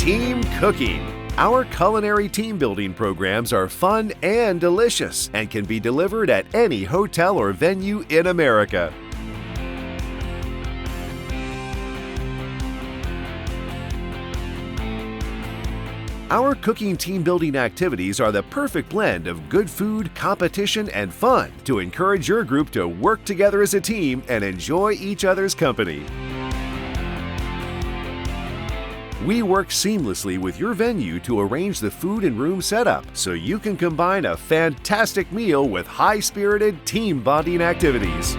Team Cooking. Our culinary team building programs are fun and delicious and can be delivered at any hotel or venue in America. Our cooking team building activities are the perfect blend of good food, competition, and fun to encourage your group to work together as a team and enjoy each other's company. We work seamlessly with your venue to arrange the food and room setup so you can combine a fantastic meal with high-spirited team bonding activities.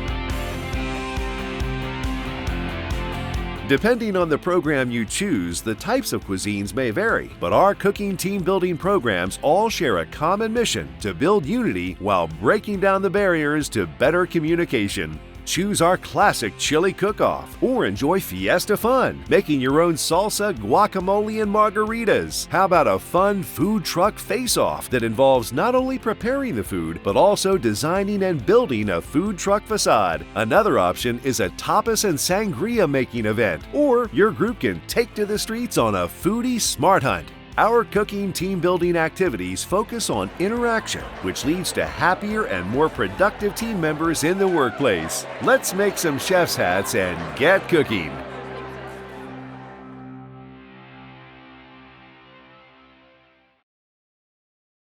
Depending on the program you choose, the types of cuisines may vary, but our cooking team building programs all share a common mission to build unity while breaking down the barriers to better communication. Choose our classic chili cook-off or enjoy fiesta fun, making your own salsa, guacamole, and margaritas. How about a fun food truck face-off that involves not only preparing the food, but also designing and building a food truck facade? Another option is a tapas and sangria making event, or your group can take to the streets on a foodie smart hunt. Our cooking team building activities focus on interaction, which leads to happier and more productive team members in the workplace. Let's make some chef's hats and get cooking.